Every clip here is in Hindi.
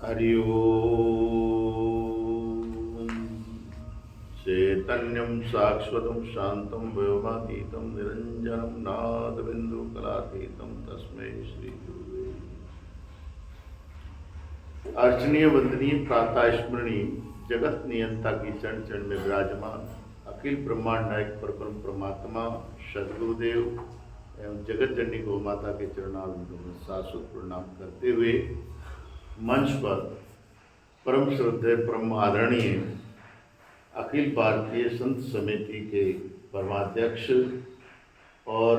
हरि ओम। चैतन्यं शाश्वतं शान्तं व्योमातीतं निरञ्जनं नादबिन्दुकलातीतं तस्मै श्री गुरुवे। अर्चनीय वंदनीय प्रातः स्मरणीय जगत नियंता की चरण चरण में विराजमान अखिल ब्रह्मांड नायक परब्रह्म परमात्मा सदगुरुदेव एवं जगत जननी गौ माता के चरणारविंदों में शाश्वत प्रणाम करते हुए मंच पर परम श्रद्धेय परम आदरणीय अखिल भारतीय संत समिति के परमाध्यक्ष और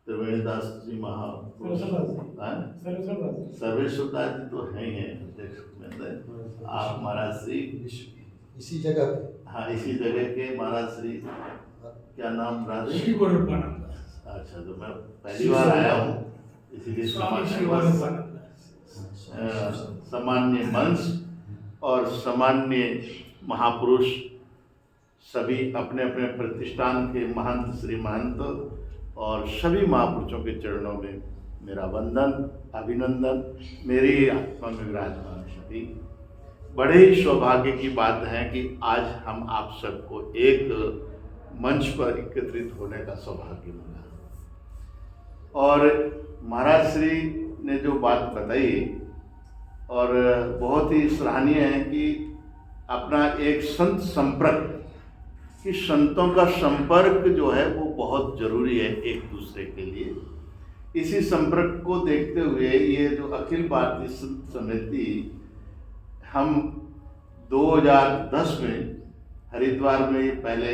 त्रिवेणीदास जी सर्वेश्वर दास जी तो हैं ही हैं अध्यक्ष में। आप महाराज श्री इसी जगह पे, हाँ इसी जगह के महाराज श्री क्या नाम राधे। अच्छा, तो मैं पहली बार आया हूँ इसीलिए सामान्य मंच और सामान्य महापुरुष सभी अपने अपने प्रतिष्ठान के महंत श्री महंत और सभी महापुरुषों के चरणों में मेरा वंदन अभिनंदन। मेरी आत्मा में विराजमान सभी बड़े ही सौभाग्य की बात है कि आज हम आप सबको एक मंच पर एकत्रित होने का सौभाग्य मिला और महाराज श्री ने जो बात बताई और बहुत ही सराहनीय है कि अपना एक संत संपर्क कि संतों का संपर्क जो है वो बहुत जरूरी है एक दूसरे के लिए। इसी संपर्क को देखते हुए ये जो अखिल भारतीय संत समिति हम 2010 में हरिद्वार में पहले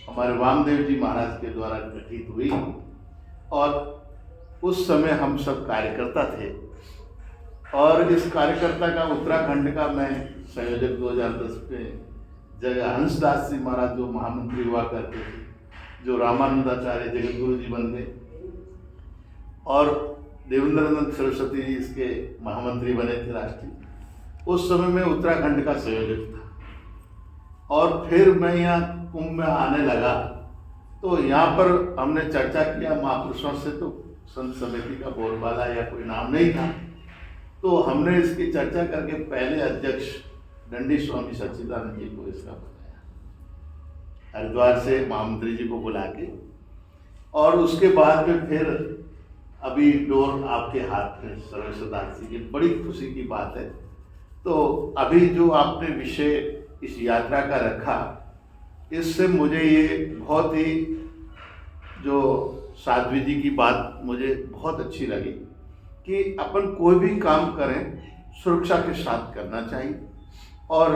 हमारे वामदेव जी महाराज के द्वारा गठित हुई और उस समय हम सब कार्यकर्ता थे और इस कार्यकर्ता का उत्तराखंड का मैं संयोजक 2010 में जगह हंसदास जी महाराज जो महामंत्री हुआ करते थे, जो रामानंदाचार्य जगत गुरु जी बन गए और देवेंद्रनाथ सरस्वती जी इसके महामंत्री बने थे राष्ट्रीय। उस समय में उत्तराखंड का संयोजक था और फिर मैं यहाँ कुंभ में आने लगा तो यहाँ पर हमने चर्चा किया महापुरुषों से, तो संत समिति का बोलबाला या कोई नाम नहीं था, तो हमने इसकी चर्चा करके पहले अध्यक्ष दंडी स्वामी सच्चिदानंद जी को इसका बताया, हरिद्वार से महामंत्री जी को बुला के, और उसके बाद में फिर अभी डोर आपके हाथ में सर्वेश्वर दास जी की, बड़ी खुशी की बात है। तो अभी जो आपने विषय इस यात्रा का रखा, इससे मुझे ये बहुत ही जो साध्वी जी की बात मुझे बहुत अच्छी लगी कि अपन कोई भी काम करें सुरक्षा के साथ करना चाहिए और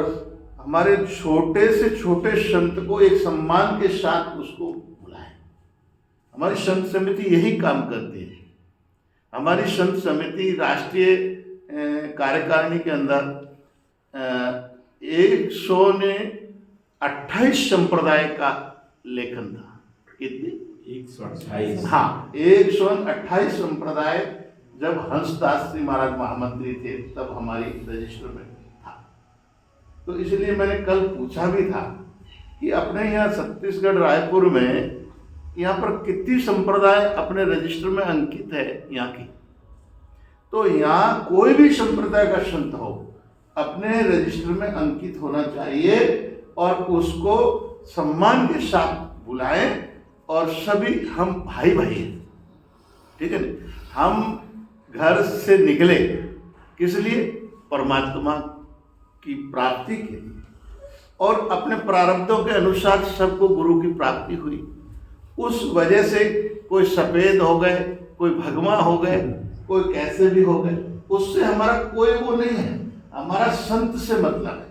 हमारे छोटे से छोटे संत को एक सम्मान के साथ उसको बुलाएं। हमारी संत समिति यही काम करती है। हमारी संत समिति राष्ट्रीय कार्यकारिणी के अंदर 128 संप्रदाय का लेखन था। कितनी? 128। हाँ, 128 संप्रदाय जब हंसदास जी महाराज महामंत्री थे तब हमारी रजिस्टर में था। तो इसलिए मैंने कल पूछा भी था कि अपने यहाँ छत्तीसगढ़ रायपुर में यहाँ पर कितनी संप्रदाय अपने रजिस्टर में अंकित है यहाँ की। तो यहाँ कोई भी संप्रदाय का संत हो अपने रजिस्टर में अंकित होना चाहिए और उसको सम्मान के साथ बुलाएं और सभी हम भाई भाई हैं, ठीक है ना। हम घर से निकले किस लिए? परमात्मा की प्राप्ति के लिए और अपने प्रारब्धों के अनुसार सबको गुरु की प्राप्ति हुई। उस वजह से कोई सफेद हो गए, कोई भगवा हो गए, कोई कैसे भी हो गए, उससे हमारा कोई वो नहीं है। हमारा संत से मतलब है।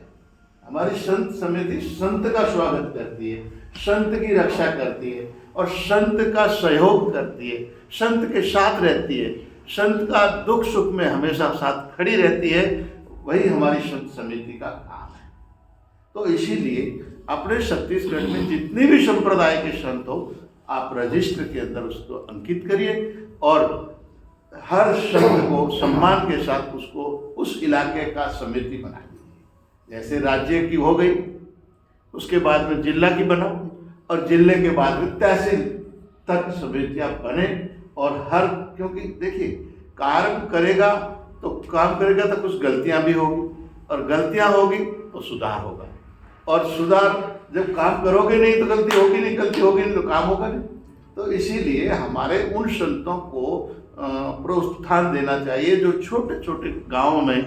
हमारी संत समिति संत का स्वागत करती है, संत की रक्षा करती है और संत का सहयोग करती है, संत के साथ रहती है, संत का दुख सुख में हमेशा साथ खड़ी रहती है। वही हमारी संत समिति का काम है। तो इसीलिए अपने छत्तीसगढ़ में जितने भी संप्रदाय के संत हो आप रजिस्टर के अंदर उसको अंकित करिए और हर संत को सम्मान के साथ उसको उस इलाके का समिति बना दीजिए। जैसे राज्य की हो गई, उसके बाद में जिला की बनाओ और जिले के बाद में तहसील तक समितियां बने और हर, क्योंकि देखिए कार्य करेगा तो तो काम करेगा तो कुछ गलतियां भी होगी, और गलतियां होगी तो सुधार होगा, और सुधार जब काम करोगे नहीं तो गलती होगी नहीं तो काम होगा नहीं। तो इसीलिए हमारे उन संतों को प्रोत्साहन देना चाहिए जो छोटे छोटे गाँव में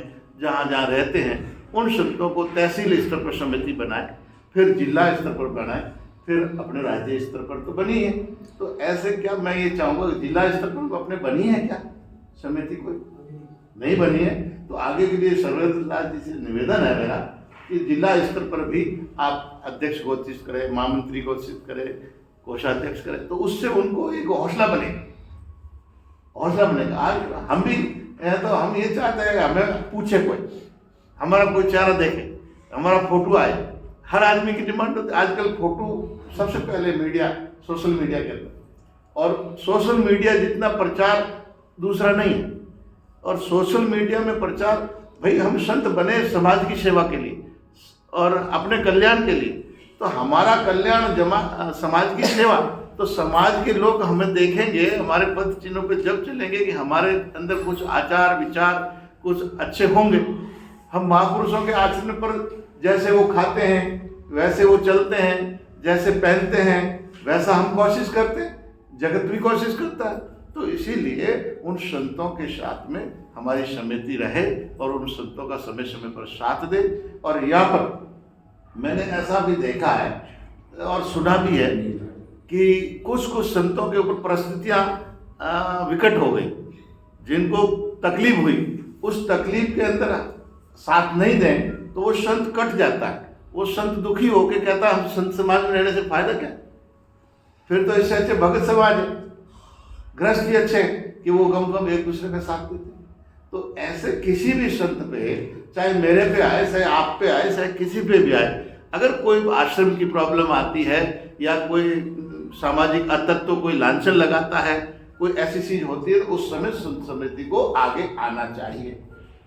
जहाँ जहाँ रहते हैं, उन संतों को तहसील स्तर पर समिति बनाए, फिर जिला स्तर पर बनाए, फिर अपने राज्य स्तर पर तो बनी है। तो ऐसे क्या मैं ये चाहूँगा कि जिला स्तर पर अपने बनी है क्या समिति, कोई नहीं बनी है, तो आगे के लिए सर्वदास जी से निवेदन है मेरा कि जिला स्तर पर भी आप अध्यक्ष घोषित करें, महामंत्री घोषित करें, कोषाध्यक्ष करें, तो उससे उनको एक हौसला बनेगा। आज हम भी तो हम ये चाहते हैं कि हमें पूछे कोई, हमारा कोई चेहरा देखे, हमारा फोटो आए। हर आदमी की डिमांड होती है आजकल, फोटो सबसे पहले मीडिया, सोशल मीडिया के अंदर, और सोशल मीडिया जितना प्रचार दूसरा नहीं है। और सोशल मीडिया में प्रचार, भाई हम संत बने समाज की सेवा के लिए और अपने कल्याण के लिए, तो हमारा कल्याण समाज की सेवा, तो समाज के लोग हमें देखेंगे, हमारे पद चिन्हों पे जब चलेंगे कि हमारे अंदर कुछ आचार विचार कुछ अच्छे होंगे। हम महापुरुषों के आचरण पर जैसे वो खाते हैं वैसे वो चलते हैं, जैसे पहनते हैं वैसा हम कोशिश करते हैं, जगत भी कोशिश करता है। तो इसीलिए उन संतों के साथ में हमारी समिति रहे और उन संतों का समय समय पर साथ दे। और यहाँ पर मैंने ऐसा भी देखा है और सुना भी है कि कुछ संतों के ऊपर परिस्थितियाँ विकट हो गई, जिनको तकलीफ हुई, उस तकलीफ के अंदर साथ नहीं दें तो वो संत कट जाता है। वो संत दुखी होकर कहता है हम संत समाज में रहने से फायदा क्या, फिर तो इससे अच्छे भगत समाज है, गृहस्थ भी अच्छे कि वो गम एक दूसरे का साथ देते। तो ऐसे किसी भी संत पे, चाहे मेरे पे आए, चाहे आप पे आए, चाहे किसी पे भी आए, अगर कोई आश्रम की प्रॉब्लम आती है या कोई सामाजिक अतत्व कोई लांछन लगाता है, कोई ऐसी चीज होती है, तो उस समय संत समिति को आगे आना चाहिए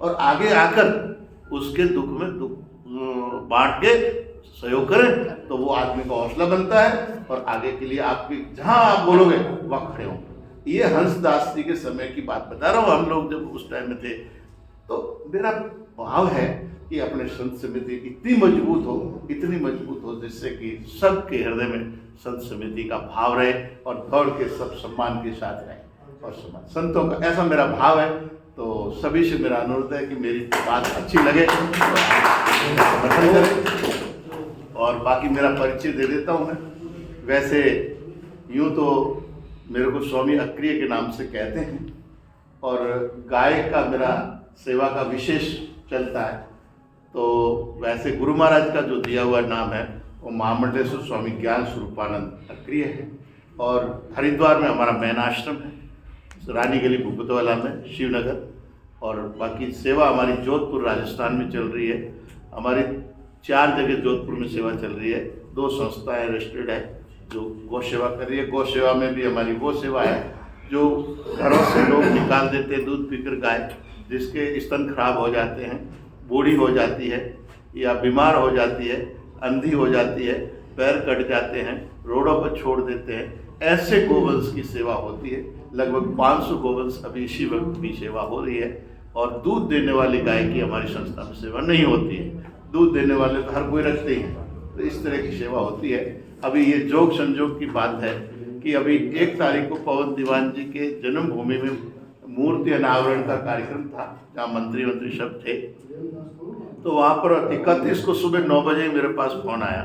और आगे आकर उसके दुख में दुख बांट के सहयोग करें, तो वो आदमी का हौसला बनता है और आगे के लिए आपकी जहां आप बोलोगे वहां खड़े होंगे। ये हंसदास जी के समय की बात बता रहा हूँ, हम लोग जब उस टाइम में थे। तो मेरा भाव है कि अपने संत समिति इतनी मजबूत हो जिससे कि सबके हृदय में संत समिति का भाव रहे और दौड़ के सब सम्मान के साथ रहे और सम्मान संतों का, ऐसा मेरा भाव है। तो सभी से मेरा अनुरोध है कि मेरी बात अच्छी लगे तो समर्थन करें। और बाकी मेरा परिचय दे देता हूँ मैं। वैसे यूँ तो मेरे को स्वामी अक्रिय के नाम से कहते हैं और गाय का मेरा सेवा का विशेष चलता है। तो वैसे गुरु महाराज का जो दिया हुआ नाम है वो महामंडलेश्वर स्वामी ज्ञान स्वरूपानंद अक्रिय है। और हरिद्वार में हमारा मैन आश्रम है, रानी गली भूपतवाला में, शिवनगर। और बाकी सेवा हमारी जोधपुर राजस्थान में चल रही है। हमारी 4 जगह जोधपुर में सेवा चल रही है। 2 संस्थाएं रजिस्टर्ड है जो गौ सेवा कर रही है। गौ सेवा में भी हमारी वो सेवा है जो घरों से लोग निकाल देते हैं दूध पीकर गाय, जिसके स्तन खराब हो जाते हैं, बूढ़ी हो जाती है या बीमार हो जाती है, अंधी हो जाती है, पैर कट जाते हैं, रोडों पर छोड़ देते हैं, ऐसे गोवंश की सेवा होती है। लगभग 500 गोवंश अभी इसी वक्त भी सेवा हो रही है। और दूध देने वाली गाय की हमारी संस्था में सेवा नहीं होती है, दूध देने वाले तो हर कोई रखते ही हैं। तो इस तरह की सेवा होती है। अभी ये जोग संजोग की बात है कि अभी 1 तारीख को पवन दीवान जी के जन्मभूमि में मूर्ति अनावरण का कार्यक्रम था, जहाँ मंत्री सब थे। तो वहाँ पर 31 को सुबह 9 बजे मेरे पास फोन आया।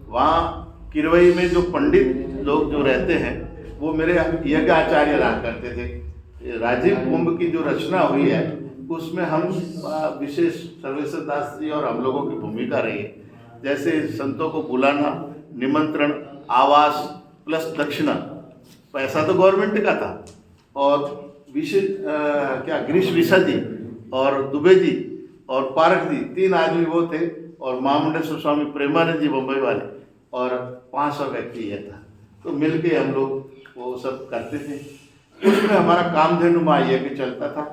वहाँ किरवई में जो पंडित लोग जो रहते हैं वो मेरे यज्ञ आचार्य रहा करते थे। राजीव कुंभ की जो रचना हुई है उसमें हम विशेष सर्वेश्वर दास जी और हम लोगों की भूमिका रही है। जैसे संतों को बुलाना, निमंत्रण, आवास प्लस दक्षिणा, पैसा तो गवर्नमेंट का था। और विशेष गिरीश विशा जी और दुबे जी और पारक जी 3 आदमी वो थे, और महामंडलेश्वर स्वामी प्रेमानंद जी बम्बई वाले, और 500 व्यक्ति ये था। तो मिलके हम लोग वो सब करते थे। उसमें हमारा कामधेनु यज्ञ चलता था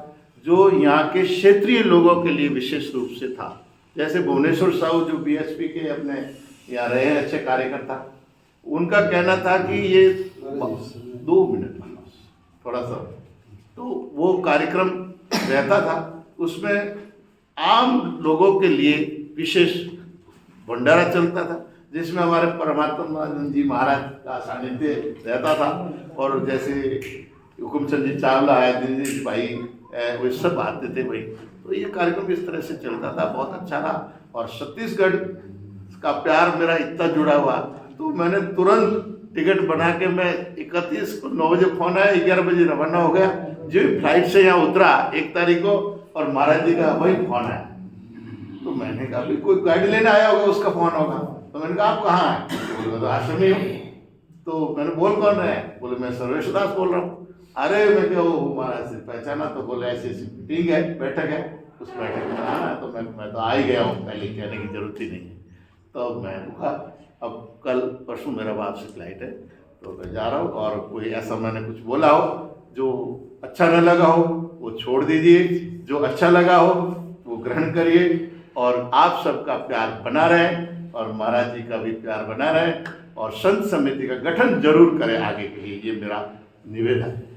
जो यहाँ के क्षेत्रीय लोगों के लिए विशेष रूप से था। जैसे भुवनेश्वर साहू जो बीएसपी के अपने यहाँ रहे हैं अच्छे कार्यकर्ता, उनका कहना था कि ये 2 मिनट थोड़ा सा, तो वो कार्यक्रम रहता था उसमें आम लोगों के लिए विशेष भंडारा चलता था, जिसमें हमारे परमात्मानंद जी महाराज का सानिध्य रहता था। और जैसे हुकुमचंद जी चावला है, दिनेश भाई वो सब आते थे भाई। तो ये कार्यक्रम इस तरह से चलता था, बहुत अच्छा रहा। और छत्तीसगढ़ का प्यार मेरा इतना जुड़ा हुआ, तो मैंने तुरंत टिकट बना के, मैं 31 को 9 बजे फोन आया, 11 बजे रवाना हो गया। जो फ्लाइट से यहाँ उतरा 1 तारीख को, और महाराज जी का वही फोन आया। तो मैंने कहा भाई कोई गाड़ी लेने आया होगा, उसका फोन होगा। तो मैंने कहा आप कहाँ हैं? बोले मैं तो आश्रम में हूँ। तो मैंने बोल कौन रहे हैं? बोले मैं सर्वेश दास बोल रहा हूँ। अरे मैं क्या वो महाराज से पहचाना? तो बोले ऐसी ऐसी मीटिंग है, बैठक है, उस बैठक में आना है। तो मैं तो आ ही गया हूँ, पहले कहने की जरूरत ही नहीं है। तो मैं रुका, अब कल परसों मेरा वापसी फ्लाइट है, तो मैं जा रहा हूँ। और कोई ऐसा मैंने कुछ बोला हो जो अच्छा न लगा हो वो छोड़ दीजिए, जो अच्छा लगा हो वो ग्रहण करिए। और आप सबका प्यार बना रहे, और महाराज जी का भी प्यार बना रहे, और संत समिति का गठन जरूर करें आगे के लिए, ये मेरा निवेदन है।